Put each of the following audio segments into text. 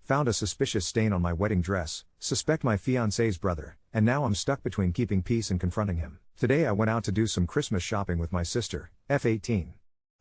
Found a suspicious stain on my wedding dress, suspect my fiancé's brother, and now I'm stuck between keeping peace and confronting him. Today I went out to do some Christmas shopping with my sister, F18.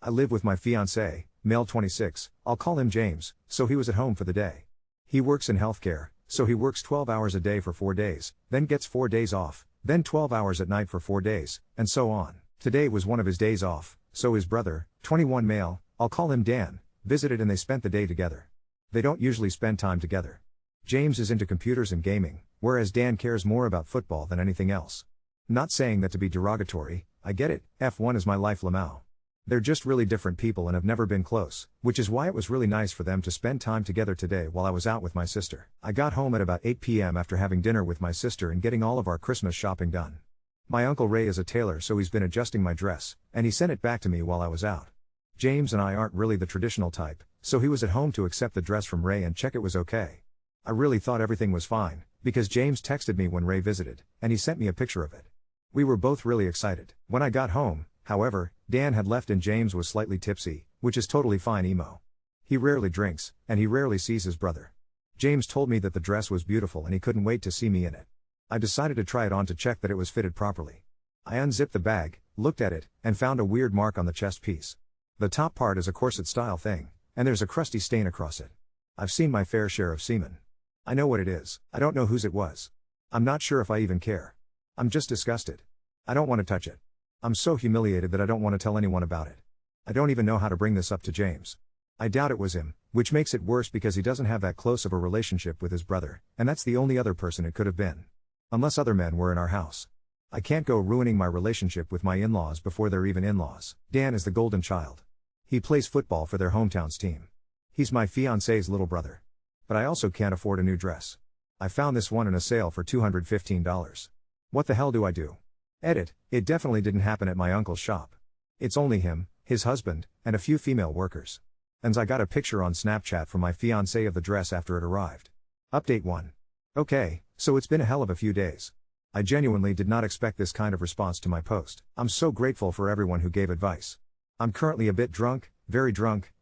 I live with my fiancé, male 26, I'll call him James, so he was at home for the day. He works in healthcare, so he works 12 hours a day for 4 days, then gets 4 days off, then 12 hours at night for 4 days, and so on. Today was one of his days off, so his brother, 21 male, I'll call him Dan, visited and they spent the day together. They don't usually spend time together. James is into computers and gaming, whereas Dan cares more about football than anything else. Not saying that to be derogatory, I get it, F1 is my life Lamau. They're just really different people and have never been close, which is why it was really nice for them to spend time together today while I was out with my sister. I got home at about 8 p.m. after having dinner with my sister and getting all of our Christmas shopping done. My Uncle Ray is a tailor, so he's been adjusting my dress, and he sent it back to me while I was out. James and I aren't really the traditional type, so he was at home to accept the dress from Ray and check it was okay. I really thought everything was fine, because James texted me when Ray visited, and he sent me a picture of it. We were both really excited. When I got home, however, Dan had left and James was slightly tipsy, which is totally fine emo. He rarely drinks, and he rarely sees his brother. James told me that the dress was beautiful and he couldn't wait to see me in it. I decided to try it on to check that it was fitted properly. I unzipped the bag, looked at it, and found a weird mark on the chest piece. The top part is a corset style thing, and there's a crusty stain across it. I've seen my fair share of semen. I know what it is. I don't know whose it was. I'm not sure if I even care. I'm just disgusted. I don't want to touch it. I'm so humiliated that I don't want to tell anyone about it. I don't even know how to bring this up to James. I doubt it was him, which makes it worse because he doesn't have that close of a relationship with his brother, and that's the only other person it could have been. Unless other men were in our house. I can't go ruining my relationship with my in-laws before they're even in-laws. Dan is the golden child. He plays football for their hometown's team. He's my fiancé's little brother. But I also can't afford a new dress. I found this one in a sale for $215. What the hell do I do? Edit, it definitely didn't happen at my uncle's shop. It's only him, his husband, and a few female workers. And I got a picture on Snapchat from my fiancé of the dress after it arrived. Update 1. Okay, so it's been a hell of a few days. I genuinely did not expect this kind of response to my post. I'm so grateful for everyone who gave advice. I'm currently a bit drunk,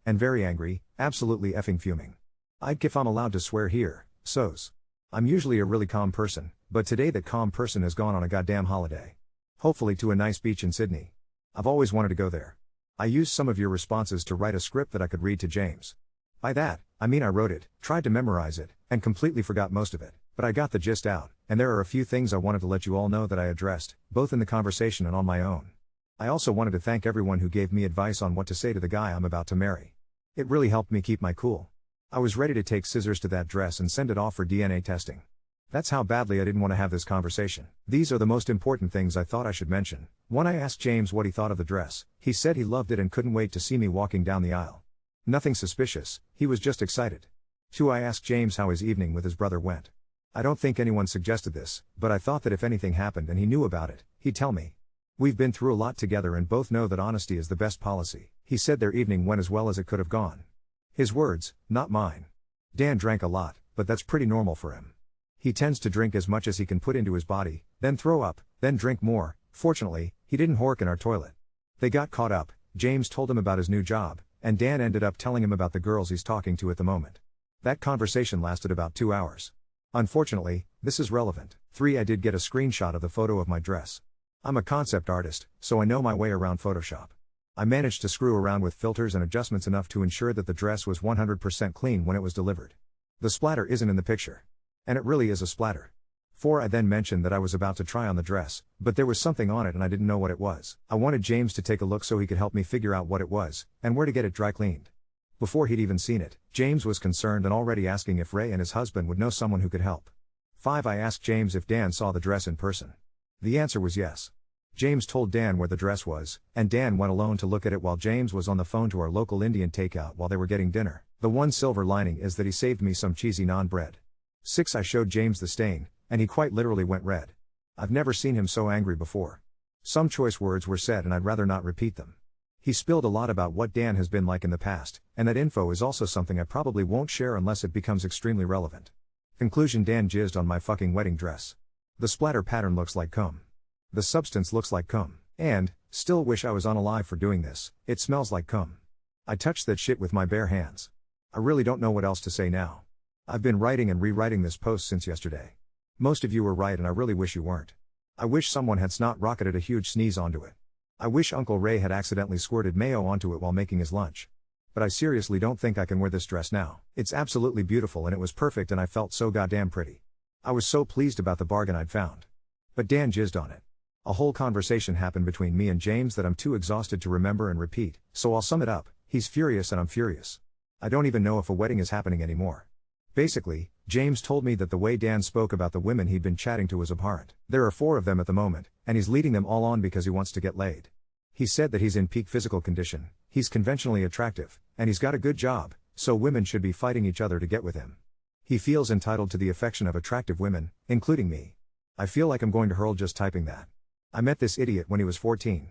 and very angry, absolutely effing fuming. If I'm allowed to swear here, so's. I'm usually a really calm person, but today that calm person has gone on a goddamn holiday. Hopefully to a nice beach in Sydney. I've always wanted to go there. I used some of your responses to write a script that I could read to James. By that, I mean I wrote it, tried to memorize it, and completely forgot most of it, but I got the gist out, and there are a few things I wanted to let you all know that I addressed, both in the conversation and on my own. I also wanted to thank everyone who gave me advice on what to say to the guy I'm about to marry. It really helped me keep my cool. I was ready to take scissors to that dress and send it off for DNA testing. That's how badly I didn't want to have this conversation. These are the most important things I thought I should mention. 1. I asked James what he thought of the dress. He said he loved it and couldn't wait to see me walking down the aisle. Nothing suspicious, he was just excited. 2. I asked James how his evening with his brother went. I don't think anyone suggested this, but I thought that if anything happened and he knew about it, he'd tell me. We've been through a lot together and both know that honesty is the best policy. He said their evening went as well as it could have gone. His words, not mine. Dan drank a lot, but that's pretty normal for him. He tends to drink as much as he can put into his body, then throw up, then drink more. Fortunately, he didn't hork in our toilet. They got caught up, James told him about his new job, and Dan ended up telling him about the girls he's talking to at the moment. That conversation lasted about 2 hours. Unfortunately, this is relevant. 3. I did get a screenshot of the photo of my dress. I'm a concept artist, so I know my way around Photoshop. I managed to screw around with filters and adjustments enough to ensure that the dress was 100% clean when it was delivered. The splatter isn't in the picture. And it really is a splatter. 4. I then mentioned that I was about to try on the dress, but there was something on it and I didn't know what it was. I wanted James to take a look so he could help me figure out what it was, and where to get it dry cleaned. Before he'd even seen it, James was concerned and already asking if Ray and his husband would know someone who could help. 5. I asked James if Dan saw the dress in person. The answer was yes. James told Dan where the dress was, and Dan went alone to look at it while James was on the phone to our local Indian takeout while they were getting dinner. The one silver lining is that he saved me some cheesy naan bread. 6. I showed James the stain, and he quite literally went red. I've never seen him so angry before. Some choice words were said and I'd rather not repeat them. He spilled a lot about what Dan has been like in the past, and that info is also something I probably won't share unless it becomes extremely relevant. Conclusion: Dan jizzed on my fucking wedding dress. The splatter pattern looks like cum. The substance looks like cum. And, still wish I was unalive for doing this, it smells like cum. I touched that shit with my bare hands. I really don't know what else to say now. I've been writing and rewriting this post since yesterday. Most of you were right and I really wish you weren't. I wish someone had snot rocketed a huge sneeze onto it. I wish Uncle Ray had accidentally squirted mayo onto it while making his lunch. But I seriously don't think I can wear this dress now. It's absolutely beautiful and it was perfect and I felt so goddamn pretty. I was so pleased about the bargain I'd found. But Dan jizzed on it. A whole conversation happened between me and James that I'm too exhausted to remember and repeat, so I'll sum it up. He's furious and I'm furious. I don't even know if a wedding is happening anymore. Basically, James told me that the way Dan spoke about the women he'd been chatting to was abhorrent. There are 4 of them at the moment, and he's leading them all on because he wants to get laid. He said that he's in peak physical condition, he's conventionally attractive, and he's got a good job, so women should be fighting each other to get with him. He feels entitled to the affection of attractive women, including me. I feel like I'm going to hurl just typing that. I met this idiot when he was 14.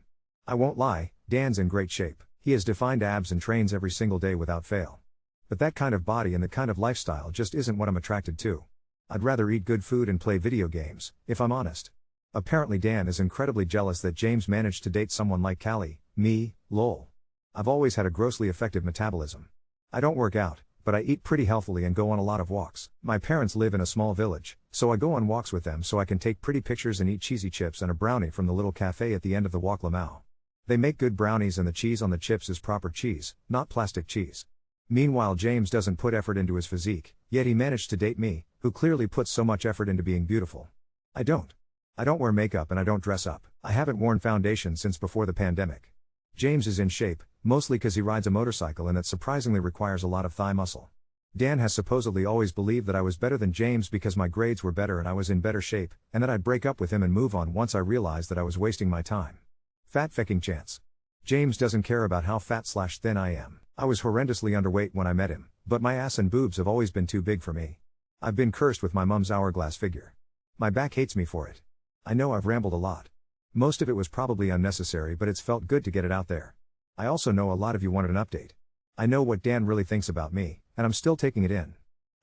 I won't lie, Dan's in great shape. He has defined abs and trains every single day without fail. But that kind of body and that kind of lifestyle just isn't what I'm attracted to. I'd rather eat good food and play video games, if I'm honest. Apparently Dan is incredibly jealous that James managed to date someone like Callie, me, lol. I've always had a grossly effective metabolism. I don't work out, but I eat pretty healthily and go on a lot of walks. My parents live in a small village, so I go on walks with them so I can take pretty pictures and eat cheesy chips and a brownie from the little cafe at the end of the walk Lamau. They make good brownies and the cheese on the chips is proper cheese, not plastic cheese. Meanwhile James doesn't put effort into his physique, yet he managed to date me, who clearly puts so much effort into being beautiful. I don't wear makeup and I don't dress up. I haven't worn foundation since before the pandemic. James is in shape, mostly cause he rides a motorcycle and that surprisingly requires a lot of thigh muscle. Dan has supposedly always believed that I was better than James because my grades were better and I was in better shape, and that I'd break up with him and move on once I realized that I was wasting my time. Fat fucking chance. James doesn't care about how fat/thin I am. I was horrendously underweight when I met him, but my ass and boobs have always been too big for me. I've been cursed with my mum's hourglass figure. My back hates me for it. I know I've rambled a lot. Most of it was probably unnecessary, but it's felt good to get it out there. I also know a lot of you wanted an update. I know what Dan really thinks about me, and I'm still taking it in.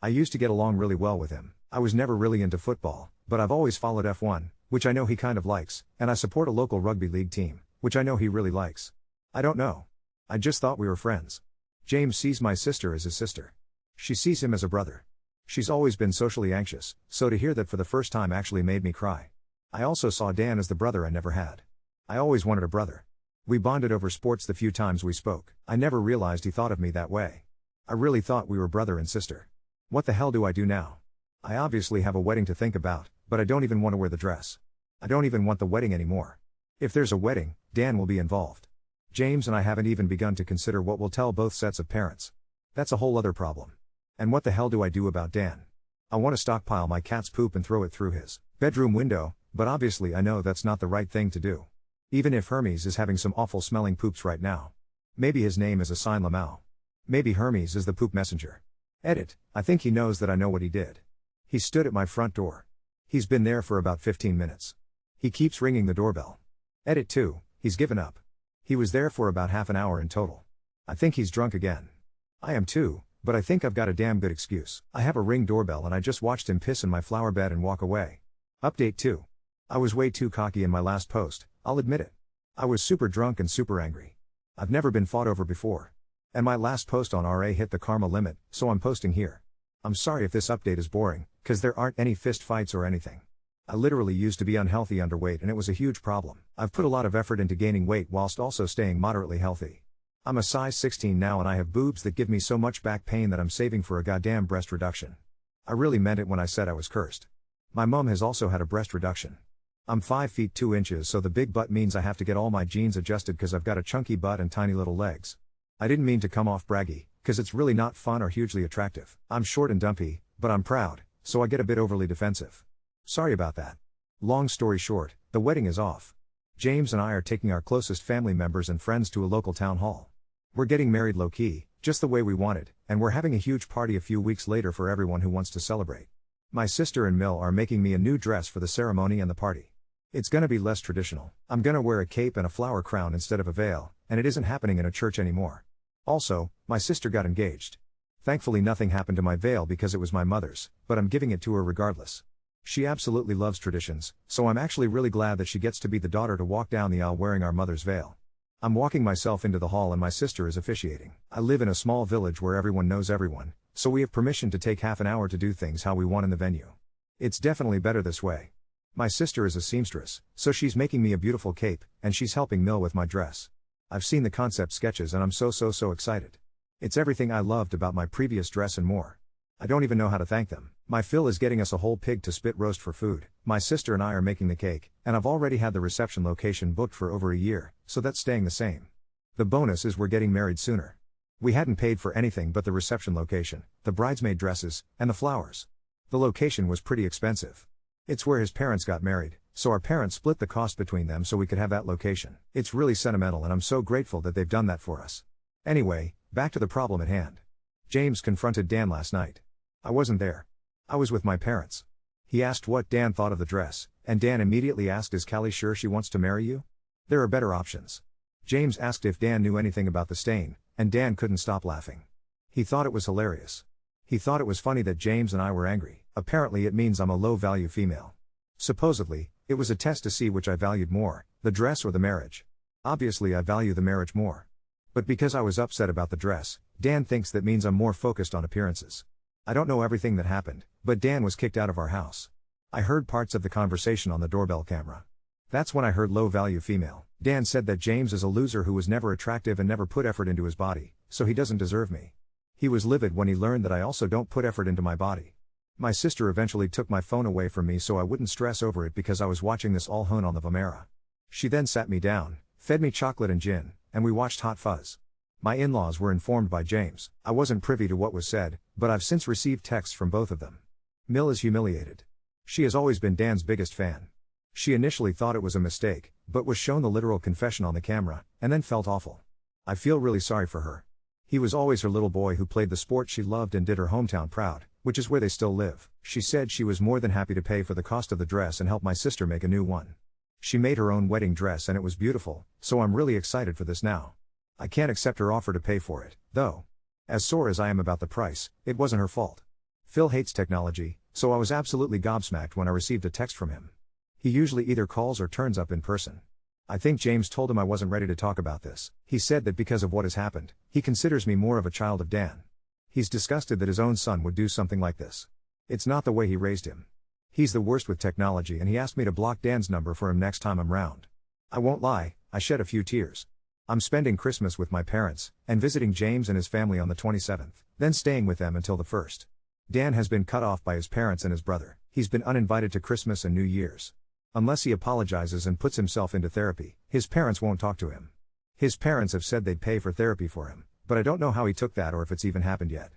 I used to get along really well with him. I was never really into football, but I've always followed F1, which I know he kind of likes, and I support a local rugby league team, which I know he really likes. I don't know. I just thought we were friends. James sees my sister as his sister. She sees him as a brother. She's always been socially anxious, so to hear that for the first time actually made me cry. I also saw Dan as the brother I never had. I always wanted a brother. We bonded over sports the few times we spoke. I never realized he thought of me that way. I really thought we were brother and sister. What the hell do I do now? I obviously have a wedding to think about, but I don't even want to wear the dress. I don't even want the wedding anymore. If there's a wedding, Dan will be involved. James and I haven't even begun to consider what we'll tell both sets of parents. That's a whole other problem. And what the hell do I do about Dan? I want to stockpile my cat's poop and throw it through his bedroom window, but obviously I know that's not the right thing to do. Even if Hermes is having some awful smelling poops right now. Maybe his name is Assign Lamau. Maybe Hermes is the poop messenger. Edit, I think he knows that I know what he did. He stood at my front door. He's been there for about 15 minutes. He keeps ringing the doorbell. Edit 2, he's given up. He was there for about half an hour in total. I think he's drunk again. I am too, but I think I've got a damn good excuse. I have a Ring doorbell and I just watched him piss in my flower bed and walk away. Update 2. I was way too cocky in my last post, I'll admit it. I was super drunk and super angry. I've never been fought over before. And my last post on RA hit the karma limit, so I'm posting here. I'm sorry if this update is boring, cause there aren't any fist fights or anything. I literally used to be unhealthy underweight and it was a huge problem. I've put a lot of effort into gaining weight whilst also staying moderately healthy. I'm a size 16 now and I have boobs that give me so much back pain that I'm saving for a goddamn breast reduction. I really meant it when I said I was cursed. My mum has also had a breast reduction. I'm 5 feet 2 inches, so the big butt means I have to get all my jeans adjusted cause I've got a chunky butt and tiny little legs. I didn't mean to come off braggy, cause it's really not fun or hugely attractive. I'm short and dumpy, but I'm proud, so I get a bit overly defensive. Sorry about that. Long story short, the wedding is off. James and I are taking our closest family members and friends to a local town hall. We're getting married low-key, just the way we wanted, and we're having a huge party a few weeks later for everyone who wants to celebrate. My sister and Mill are making me a new dress for the ceremony and the party. It's gonna be less traditional. I'm gonna wear a cape and a flower crown instead of a veil, and it isn't happening in a church anymore. Also, my sister got engaged. Thankfully nothing happened to my veil because it was my mother's, but I'm giving it to her regardless. She absolutely loves traditions, so I'm actually really glad that she gets to be the daughter to walk down the aisle wearing our mother's veil. I'm walking myself into the hall and my sister is officiating. I live in a small village where everyone knows everyone, so we have permission to take half an hour to do things how we want in the venue. It's definitely better this way. My sister is a seamstress, so she's making me a beautiful cape, and she's helping Mill with my dress. I've seen the concept sketches and I'm so excited. It's everything I loved about my previous dress and more. I don't even know how to thank them. My Phil is getting us a whole pig to spit roast for food, my sister and I are making the cake, and I've already had the reception location booked for over a year, so that's staying the same. The bonus is we're getting married sooner. We hadn't paid for anything but the reception location, the bridesmaid dresses, and the flowers. The location was pretty expensive. It's where his parents got married, so our parents split the cost between them so we could have that location. It's really sentimental and I'm so grateful that they've done that for us. Anyway, back to the problem at hand. James confronted Dan last night. I wasn't there. I was with my parents. He asked what Dan thought of the dress, and Dan immediately asked, is Callie sure she wants to marry you? There are better options. James asked if Dan knew anything about the stain, and Dan couldn't stop laughing. He thought it was hilarious. He thought it was funny that James and I were angry. Apparently it means I'm a low-value female. Supposedly, it was a test to see which I valued more, the dress or the marriage. Obviously I value the marriage more. But because I was upset about the dress, Dan thinks that means I'm more focused on appearances. I don't know everything that happened, but Dan was kicked out of our house. I heard parts of the conversation on the doorbell camera. That's when I heard low-value female. Dan said that James is a loser who was never attractive and never put effort into his body, so he doesn't deserve me. He was livid when he learned that I also don't put effort into my body. My sister eventually took my phone away from me so I wouldn't stress over it because I was watching this all on the Vimera. She then sat me down, fed me chocolate and gin, and we watched Hot Fuzz. My in-laws were informed by James. I wasn't privy to what was said, but I've since received texts from both of them. Mill is humiliated. She has always been Dan's biggest fan. She initially thought it was a mistake, but was shown the literal confession on the camera, and then felt awful. I feel really sorry for her. He was always her little boy who played the sport she loved and did her hometown proud, which is where they still live. She said she was more than happy to pay for the cost of the dress and help my sister make a new one. She made her own wedding dress and it was beautiful, so I'm really excited for this now. I can't accept her offer to pay for it, though. As sore as I am about the price, it wasn't her fault. Phil hates technology, so I was absolutely gobsmacked when I received a text from him. He usually either calls or turns up in person. I think James told him I wasn't ready to talk about this. He said that because of what has happened, he considers me more of a child of Dan. He's disgusted that his own son would do something like this. It's not the way he raised him. He's the worst with technology and he asked me to block Dan's number for him next time I'm round. I won't lie, I shed a few tears. I'm spending Christmas with my parents, and visiting James and his family on the 27th, then staying with them until the 1st. Dan has been cut off by his parents and his brother. He's been uninvited to Christmas and New Year's. Unless he apologizes and puts himself into therapy, his parents won't talk to him. His parents have said they'd pay for therapy for him, but I don't know how he took that or if it's even happened yet.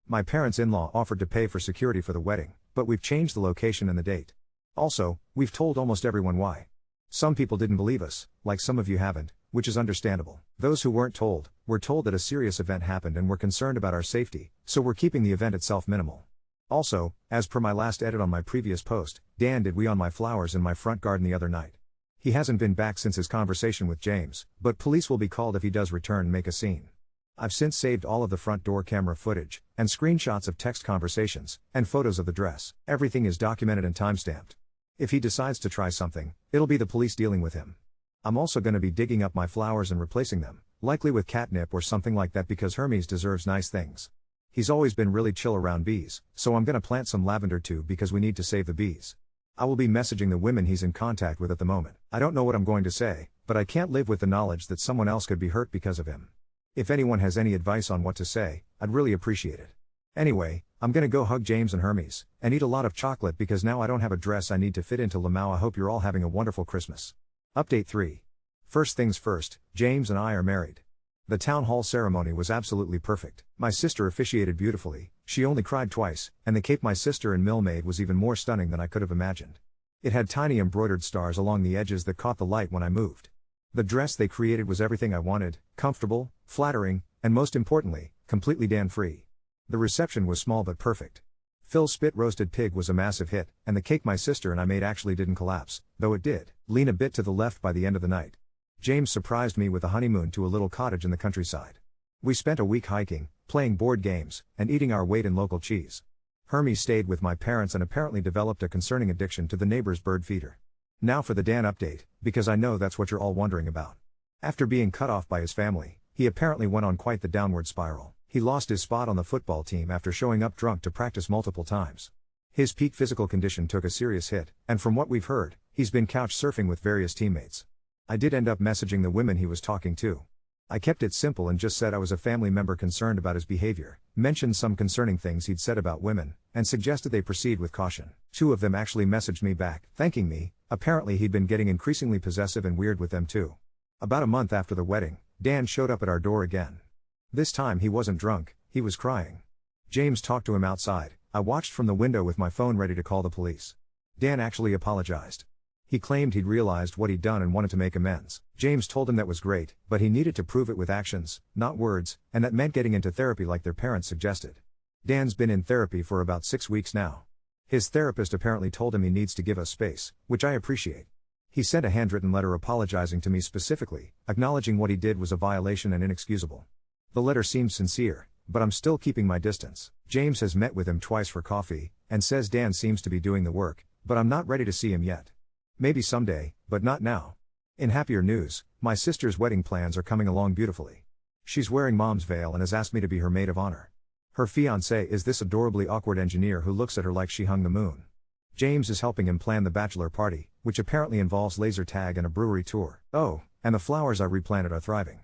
My parents-in-law offered to pay for security for the wedding, but we've changed the location and the date. Also, we've told almost everyone why. Some people didn't believe us, like some of you haven't, which is understandable. Those who weren't told, were told that a serious event happened and were concerned about our safety, so we're keeping the event itself minimal. Also, as per my last edit on my previous post, Dan did wee on my flowers in my front garden the other night. He hasn't been back since his conversation with James, but police will be called if he does return and make a scene. I've since saved all of the front door camera footage, and screenshots of text conversations, and photos of the dress. Everything is documented and timestamped. If he decides to try something, it'll be the police dealing with him. I'm also going to be digging up my flowers and replacing them, likely with catnip or something like that because Hermes deserves nice things. He's always been really chill around bees, so I'm going to plant some lavender too because we need to save the bees. I will be messaging the women he's in contact with at the moment. I don't know what I'm going to say, but I can't live with the knowledge that someone else could be hurt because of him. If anyone has any advice on what to say, I'd really appreciate it. Anyway, I'm gonna go hug James and Hermes, and eat a lot of chocolate because now I don't have a dress I need to fit into Lamau. I hope you're all having a wonderful Christmas. Update 3. First things first, James and I are married. The town hall ceremony was absolutely perfect. My sister officiated beautifully, she only cried twice, and the cape my sister and Mill made was even more stunning than I could have imagined. It had tiny embroidered stars along the edges that caught the light when I moved. The dress they created was everything I wanted, comfortable, flattering, and most importantly, completely Dan-free. The reception was small but perfect. Phil's spit roasted pig was a massive hit, and the cake my sister and I made actually didn't collapse, though it did lean a bit to the left by the end of the night. James surprised me with a honeymoon to a little cottage in the countryside. We spent a week hiking, playing board games, and eating our weight in local cheese. Hermes stayed with my parents and apparently developed a concerning addiction to the neighbor's bird feeder. Now for the Dan update, because I know that's what you're all wondering about. After being cut off by his family, he apparently went on quite the downward spiral. He lost his spot on the football team after showing up drunk to practice multiple times. His peak physical condition took a serious hit, and from what we've heard, he's been couch surfing with various teammates. I did end up messaging the women he was talking to. I kept it simple and just said I was a family member concerned about his behavior, mentioned some concerning things he'd said about women, and suggested they proceed with caution. Two of them actually messaged me back, thanking me. Apparently he'd been getting increasingly possessive and weird with them too. About a month after the wedding, Dan showed up at our door again. This time he wasn't drunk, he was crying. James talked to him outside. I watched from the window with my phone ready to call the police. Dan actually apologized. He claimed he'd realized what he'd done and wanted to make amends. James told him that was great, but he needed to prove it with actions, not words, and that meant getting into therapy like their parents suggested. Dan's been in therapy for about 6 weeks now. His therapist apparently told him he needs to give us space, which I appreciate. He sent a handwritten letter apologizing to me specifically, acknowledging what he did was a violation and inexcusable. The letter seems sincere, but I'm still keeping my distance. James has met with him twice for coffee, and says Dan seems to be doing the work, but I'm not ready to see him yet. Maybe someday, but not now. In happier news, my sister's wedding plans are coming along beautifully. She's wearing mom's veil and has asked me to be her maid of honor. Her fiancé is this adorably awkward engineer who looks at her like she hung the moon. James is helping him plan the bachelor party, which apparently involves laser tag and a brewery tour. Oh, and the flowers I replanted are thriving.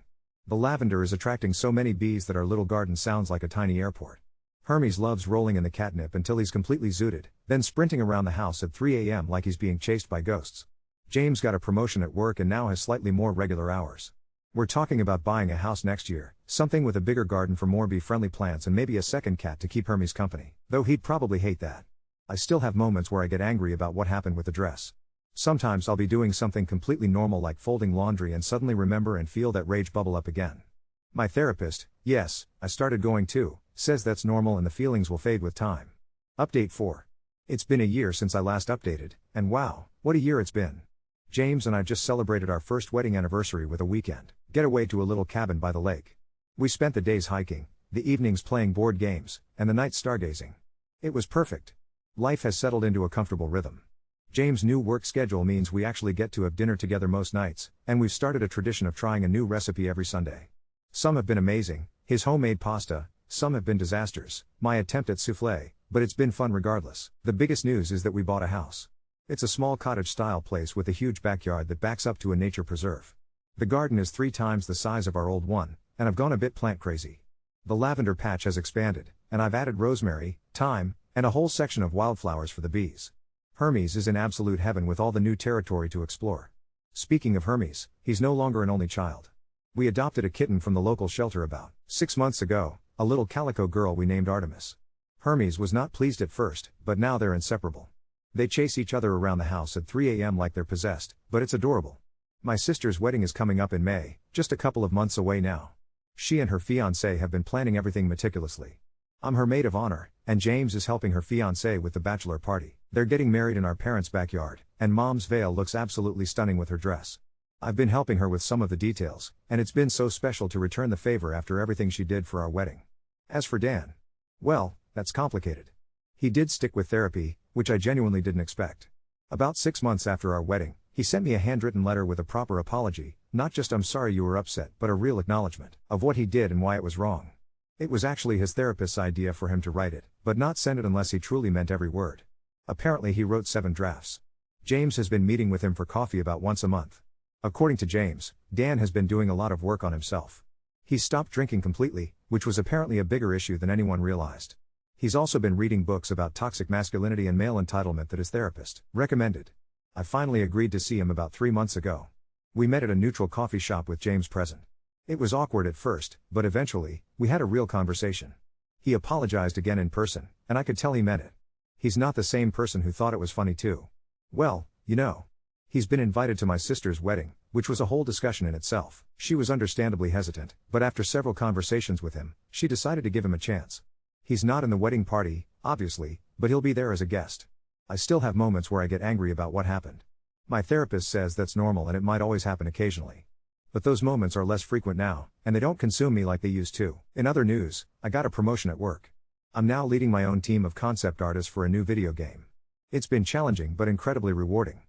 The lavender is attracting so many bees that our little garden sounds like a tiny airport. Hermes loves rolling in the catnip until he's completely zooted, then sprinting around the house at 3 a.m. like he's being chased by ghosts. James got a promotion at work and now has slightly more regular hours. We're talking about buying a house next year, something with a bigger garden for more bee-friendly plants and maybe a second cat to keep Hermes company, though he'd probably hate that. I still have moments where I get angry about what happened with the dress. Sometimes I'll be doing something completely normal like folding laundry and suddenly remember and feel that rage bubble up again. My therapist, yes, I started going too, says that's normal and the feelings will fade with time. Update 4. It's been a year since I last updated, and wow, what a year it's been. James and I just celebrated our first wedding anniversary with a weekend getaway to a little cabin by the lake. We spent the days hiking, the evenings playing board games, and the nights stargazing. It was perfect. Life has settled into a comfortable rhythm. James' new work schedule means we actually get to have dinner together most nights, and we've started a tradition of trying a new recipe every Sunday. Some have been amazing, his homemade pasta, some have been disasters, my attempt at soufflé, but it's been fun regardless. The biggest news is that we bought a house. It's a small cottage-style place with a huge backyard that backs up to a nature preserve. The garden is 3 times the size of our old one, and I've gone a bit plant crazy. The lavender patch has expanded, and I've added rosemary, thyme, and a whole section of wildflowers for the bees. Hermes is in absolute heaven with all the new territory to explore. Speaking of Hermes, he's no longer an only child. We adopted a kitten from the local shelter about 6 months ago, a little calico girl we named Artemis. Hermes was not pleased at first, but now they're inseparable. They chase each other around the house at 3 a.m. like they're possessed, but it's adorable. My sister's wedding is coming up in May, just a couple of months away now. She and her fiancé have been planning everything meticulously. I'm her maid of honor, and James is helping her fiancé with the bachelor party. They're getting married in our parents' backyard, and mom's veil looks absolutely stunning with her dress. I've been helping her with some of the details, and it's been so special to return the favor after everything she did for our wedding. As for Dan, well, that's complicated. He did stick with therapy, which I genuinely didn't expect. About 6 months after our wedding, he sent me a handwritten letter with a proper apology, not just "I'm sorry you were upset," but a real acknowledgement of what he did and why it was wrong. It was actually his therapist's idea for him to write it, but not send it unless he truly meant every word. Apparently he wrote 7 drafts. James has been meeting with him for coffee about once a month. According to James, Dan has been doing a lot of work on himself. He's stopped drinking completely, which was apparently a bigger issue than anyone realized. He's also been reading books about toxic masculinity and male entitlement that his therapist recommended. I finally agreed to see him about 3 months ago. We met at a neutral coffee shop with James present. It was awkward at first, but eventually, we had a real conversation. He apologized again in person, and I could tell he meant it. He's not the same person who thought it was funny too. Well, you know. He's been invited to my sister's wedding, which was a whole discussion in itself. She was understandably hesitant, but after several conversations with him, she decided to give him a chance. He's not in the wedding party, obviously, but he'll be there as a guest. I still have moments where I get angry about what happened. My therapist says that's normal and it might always happen occasionally. But those moments are less frequent now, and they don't consume me like they used to. In other news, I got a promotion at work. I'm now leading my own team of concept artists for a new video game. It's been challenging but incredibly rewarding.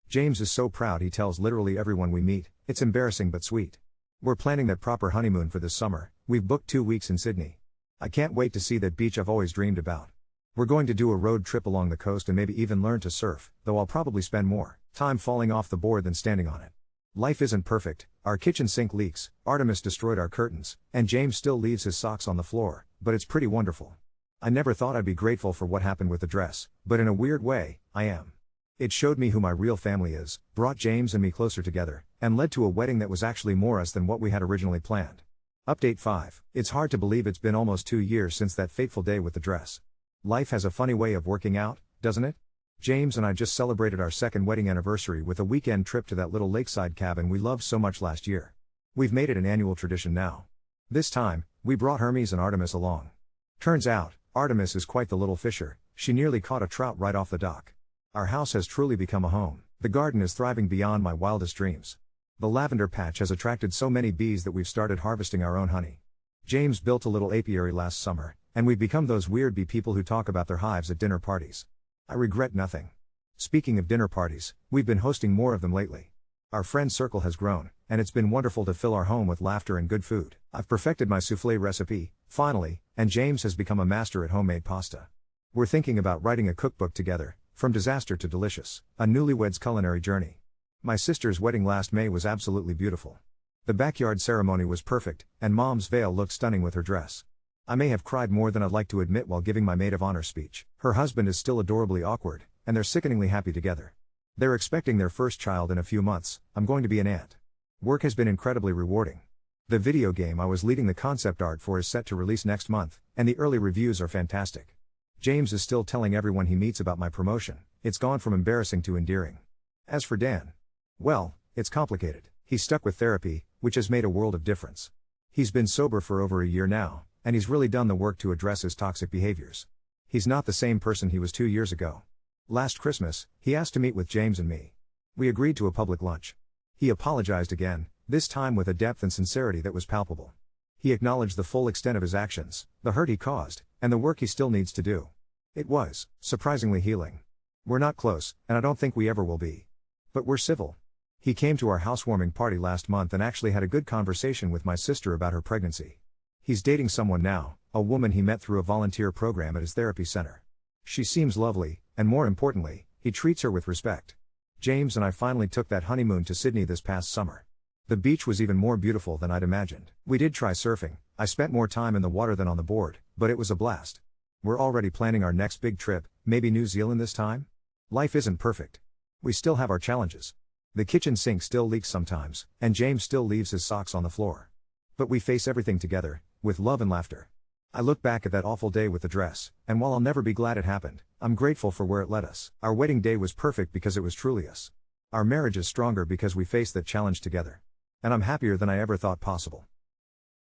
James is so proud he tells literally everyone we meet. It's embarrassing but sweet. We're planning that proper honeymoon for this summer. We've booked 2 weeks in Sydney. I can't wait to see that beach I've always dreamed about. We're going to do a road trip along the coast and maybe even learn to surf, though I'll probably spend more time falling off the board than standing on it. Life isn't perfect, our kitchen sink leaks, Artemis destroyed our curtains, and James still leaves his socks on the floor, but it's pretty wonderful. I never thought I'd be grateful for what happened with the dress, but in a weird way, I am. It showed me who my real family is, brought James and me closer together, and led to a wedding that was actually more us than what we had originally planned. Update 5. It's hard to believe it's been almost 2 years since that fateful day with the dress. Life has a funny way of working out, doesn't it? James and I just celebrated our second wedding anniversary with a weekend trip to that little lakeside cabin we loved so much last year. We've made it an annual tradition now. This time, we brought Hermes and Artemis along. Turns out, Artemis is quite the little fisher, she nearly caught a trout right off the dock. Our house has truly become a home, the garden is thriving beyond my wildest dreams. The lavender patch has attracted so many bees that we've started harvesting our own honey. James built a little apiary last summer, and we've become those weird bee people who talk about their hives at dinner parties. I regret nothing. Speaking of dinner parties, we've been hosting more of them lately. Our friend circle has grown, and it's been wonderful to fill our home with laughter and good food. I've perfected my soufflé recipe, finally, and James has become a master at homemade pasta. We're thinking about writing a cookbook together, From Disaster to Delicious, a newlywed's culinary journey. My sister's wedding last May was absolutely beautiful. The backyard ceremony was perfect, and Mom's veil looked stunning with her dress. I may have cried more than I'd like to admit while giving my maid of honor speech. Her husband is still adorably awkward, and they're sickeningly happy together. They're expecting their first child in a few months. I'm going to be an aunt. Work has been incredibly rewarding. The video game I was leading the concept art for is set to release next month, and the early reviews are fantastic. James is still telling everyone he meets about my promotion. It's gone from embarrassing to endearing. As for Dan, well, it's complicated. He's stuck with therapy, which has made a world of difference. He's been sober for over a year now, and he's really done the work to address his toxic behaviors. He's not the same person he was 2 years ago. Last Christmas, he asked to meet with James and me. We agreed to a public lunch. He apologized again, this time with a depth and sincerity that was palpable. He acknowledged the full extent of his actions, the hurt he caused, and the work he still needs to do. It was surprisingly healing. We're not close, and I don't think we ever will be. But we're civil. He came to our housewarming party last month and actually had a good conversation with my sister about her pregnancy. He's dating someone now, a woman he met through a volunteer program at his therapy center. She seems lovely, and more importantly, he treats her with respect. James and I finally took that honeymoon to Sydney this past summer. The beach was even more beautiful than I'd imagined. We did try surfing. I spent more time in the water than on the board, but it was a blast. We're already planning our next big trip, maybe New Zealand this time? Life isn't perfect. We still have our challenges. The kitchen sink still leaks sometimes, and James still leaves his socks on the floor. But we face everything together, with love and laughter. I look back at that awful day with the dress, and while I'll never be glad it happened, I'm grateful for where it led us. Our wedding day was perfect because it was truly us. Our marriage is stronger because we faced that challenge together. And I'm happier than I ever thought possible.